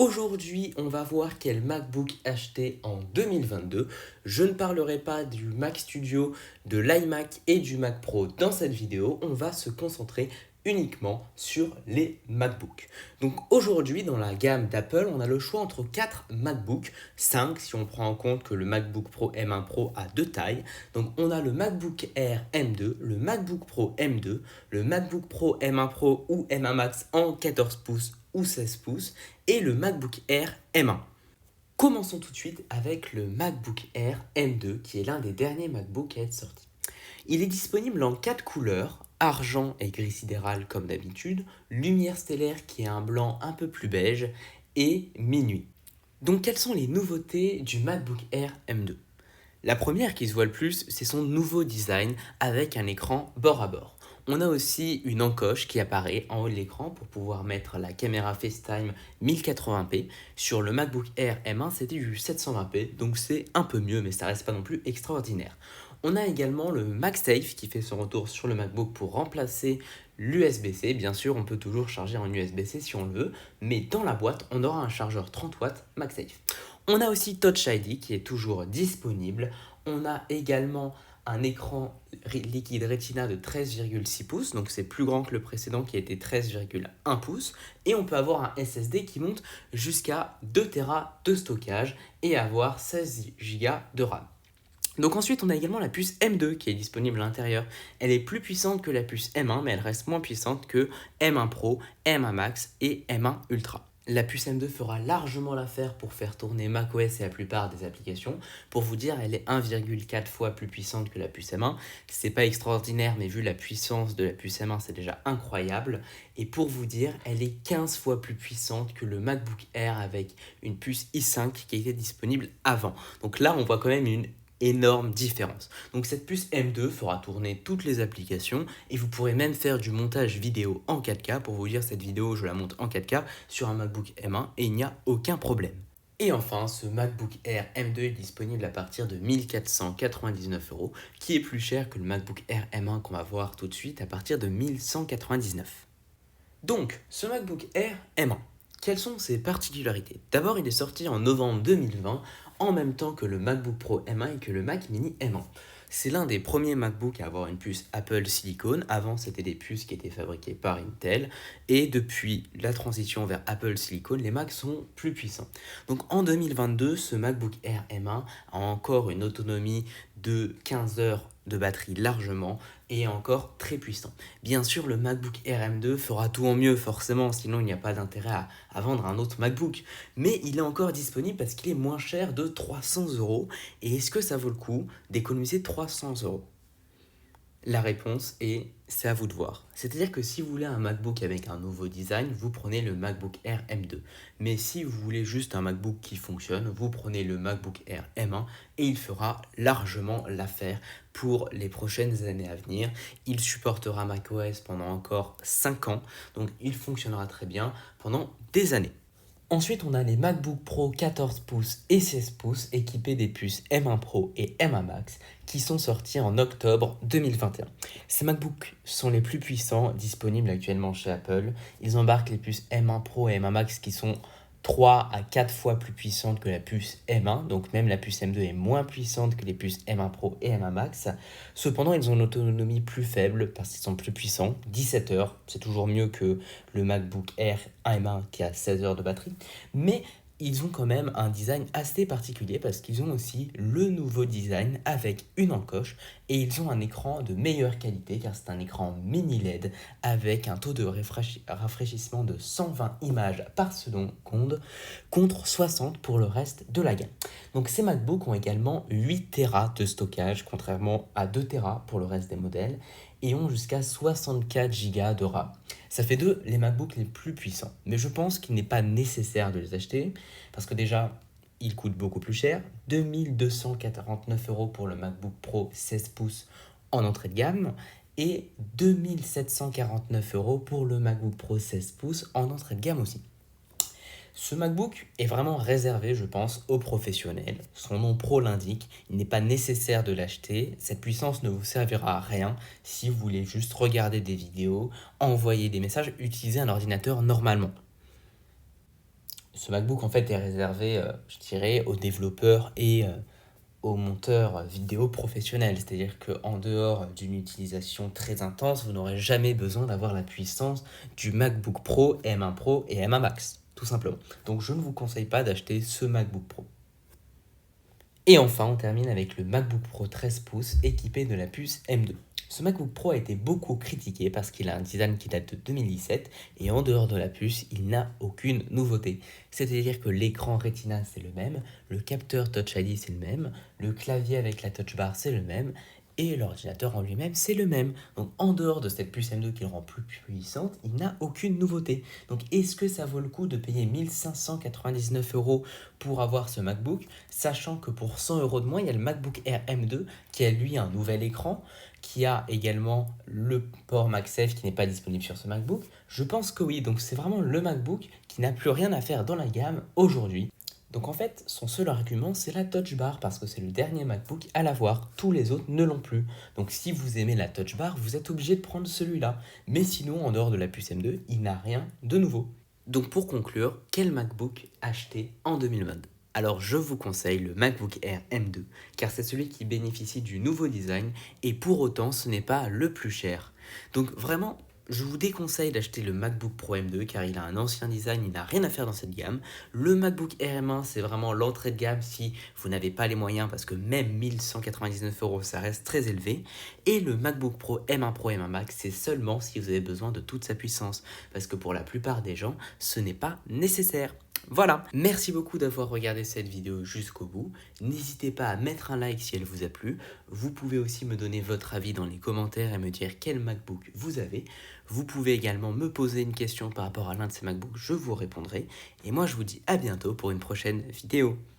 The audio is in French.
Aujourd'hui, on va voir quel MacBook acheter en 2022. Je ne parlerai pas du Mac Studio, de l'iMac et du Mac Pro dans cette vidéo. On va se concentrer uniquement sur les MacBooks. Donc aujourd'hui, dans la gamme d'Apple, on a le choix entre 4 MacBooks, 5 si on prend en compte que le MacBook Pro M1 Pro a deux tailles. Donc on a le MacBook Air M2, le MacBook Pro M2, le MacBook Pro M1 Pro ou M1 Max en 14 pouces ou 16 pouces et le MacBook Air M1. Commençons tout de suite avec le MacBook Air M2 qui est l'un des derniers MacBooks à être sorti. Il est disponible en 4 couleurs, argent et gris sidéral comme d'habitude, lumière stellaire qui est un blanc un peu plus beige et minuit. Donc quelles sont les nouveautés du MacBook Air M2 ? La première qui se voit le plus, c'est son nouveau design avec un écran bord à bord. On a aussi une encoche qui apparaît en haut de l'écran pour pouvoir mettre la caméra FaceTime 1080p. Sur le MacBook Air M1, c'était du 720p, donc c'est un peu mieux, mais ça reste pas non plus extraordinaire. On a également le MagSafe qui fait son retour sur le MacBook pour remplacer l'USB-C. Bien sûr, on peut toujours charger en USB-C si on le veut, mais dans la boîte, on aura un chargeur 30 watts MagSafe. On a aussi Touch ID qui est toujours disponible. On a également un écran liquide Retina de 13,6 pouces, donc c'est plus grand que le précédent qui était 13,1 pouces. Et on peut avoir un SSD qui monte jusqu'à 2 Tera de stockage et avoir 16 Go de RAM. Donc ensuite, on a également la puce M2 qui est disponible à l'intérieur. Elle est plus puissante que la puce M1, mais elle reste moins puissante que M1 Pro, M1 Max et M1 Ultra. La puce M2 fera largement l'affaire pour faire tourner macOS et la plupart des applications. Pour vous dire, elle est 1,4 fois plus puissante que la puce M1. C'est pas extraordinaire, mais vu la puissance de la puce M1, c'est déjà incroyable. Et pour vous dire, elle est 15 fois plus puissante que le MacBook Air avec une puce i5 qui était disponible avant. Donc là, on voit quand même une énorme différence. Donc cette puce M2 fera tourner toutes les applications et vous pourrez même faire du montage vidéo en 4K. Pour vous dire, cette vidéo, je la monte en 4K sur un MacBook M1 et il n'y a aucun problème. Et enfin, ce MacBook Air M2 est disponible à partir de 1499 €, qui est plus cher que le MacBook Air M1 qu'on va voir tout de suite à partir de 1199. Donc, ce MacBook Air M1, quelles sont ses particularités ? D'abord, il est sorti en novembre 2020, en même temps que le MacBook Pro M1 et que le Mac Mini M1. C'est l'un des premiers MacBooks à avoir une puce Apple Silicon. Avant, c'était des puces qui étaient fabriquées par Intel. Et depuis la transition vers Apple Silicon, les Macs sont plus puissants. Donc en 2022, ce MacBook Air M1 a encore une autonomie de 15 heures de batterie largement et encore très puissant. Bien sûr, le MacBook Air M2 fera tout en mieux forcément, sinon il n'y a pas d'intérêt à vendre un autre MacBook. Mais il est encore disponible parce qu'il est moins cher de 300 €. Et est-ce que ça vaut le coup d'économiser 300 €? La réponse est, c'est à vous de voir. C'est-à-dire que si vous voulez un MacBook avec un nouveau design, vous prenez le MacBook Air M2. Mais si vous voulez juste un MacBook qui fonctionne, vous prenez le MacBook Air M1 et il fera largement l'affaire pour les prochaines années à venir. Il supportera macOS pendant encore 5 ans, donc il fonctionnera très bien pendant des années. Ensuite, on a les MacBook Pro 14 pouces et 16 pouces équipés des puces M1 Pro et M1 Max qui sont sortis en octobre 2021. Ces MacBooks sont les plus puissants disponibles actuellement chez Apple. Ils embarquent les puces M1 Pro et M1 Max qui sont 3 à 4 fois plus puissantes que la puce M1, donc même la puce M2 est moins puissante que les puces M1 Pro et M1 Max. Cependant, ils ont une autonomie plus faible parce qu'ils sont plus puissants, 17 heures, c'est toujours mieux que le MacBook Air M1 qui a 16 heures de batterie, mais ils ont quand même un design assez particulier parce qu'ils ont aussi le nouveau design avec une encoche et ils ont un écran de meilleure qualité car c'est un écran mini LED avec un taux de rafraîchissement de 120 images par seconde contre 60 pour le reste de la gamme. Donc ces MacBooks ont également 8 Tera de stockage contrairement à 2 Tera pour le reste des modèles et ont jusqu'à 64 Go de RAM. Ça fait d'eux les MacBooks les plus puissants. Mais je pense qu'il n'est pas nécessaire de les acheter parce que déjà, ils coûtent beaucoup plus cher. 2249 € pour le MacBook Pro 16 pouces en entrée de gamme et 2749 € pour le MacBook Pro 16 pouces en entrée de gamme aussi. Ce MacBook est vraiment réservé, je pense, aux professionnels. Son nom Pro l'indique, il n'est pas nécessaire de l'acheter. Cette puissance ne vous servira à rien si vous voulez juste regarder des vidéos, envoyer des messages, utiliser un ordinateur normalement. Ce MacBook en fait est réservé, je dirais, aux développeurs et aux monteurs vidéo professionnels. C'est-à-dire qu'en dehors d'une utilisation très intense, vous n'aurez jamais besoin d'avoir la puissance du MacBook Pro, M1 Pro et M1 Max, tout simplement. Donc je ne vous conseille pas d'acheter ce MacBook Pro. Et enfin, on termine avec le MacBook Pro 13 pouces équipé de la puce M2. Ce MacBook Pro a été beaucoup critiqué parce qu'il a un design qui date de 2017 et en dehors de la puce, il n'a aucune nouveauté. C'est-à-dire que l'écran Retina c'est le même, le capteur Touch ID c'est le même, le clavier avec la Touch Bar c'est le même et l'ordinateur en lui-même c'est le même. Donc en dehors de cette puce M2 qui le rend plus puissante, il n'a aucune nouveauté. Donc est-ce que ça vaut le coup de payer 1599 € pour avoir ce MacBook, sachant que pour 100 € de moins, il y a le MacBook Air M2 qui a lui un nouvel écran, qui a également le port MagSafe qui n'est pas disponible sur ce MacBook? Je pense que oui, donc c'est vraiment le MacBook qui n'a plus rien à faire dans la gamme aujourd'hui. Donc en fait, son seul argument, c'est la Touch Bar, parce que c'est le dernier MacBook à l'avoir. Tous les autres ne l'ont plus. Donc si vous aimez la Touch Bar, vous êtes obligé de prendre celui-là. Mais sinon, en dehors de la puce M2, il n'a rien de nouveau. Donc pour conclure, quel MacBook acheter en 2022? Alors je vous conseille le MacBook Air M2 car c'est celui qui bénéficie du nouveau design et pour autant ce n'est pas le plus cher. Donc vraiment, je vous déconseille d'acheter le MacBook Pro M2 car il a un ancien design, il n'a rien à faire dans cette gamme. Le MacBook Air M1 c'est vraiment l'entrée de gamme si vous n'avez pas les moyens parce que même 1199 € ça reste très élevé. Et le MacBook Pro M1 Pro M1 Max c'est seulement si vous avez besoin de toute sa puissance parce que pour la plupart des gens ce n'est pas nécessaire. Voilà, merci beaucoup d'avoir regardé cette vidéo jusqu'au bout. N'hésitez pas à mettre un like si elle vous a plu. Vous pouvez aussi me donner votre avis dans les commentaires et me dire quel MacBook vous avez. Vous pouvez également me poser une question par rapport à l'un de ces MacBooks, je vous répondrai. Et moi je vous dis à bientôt pour une prochaine vidéo.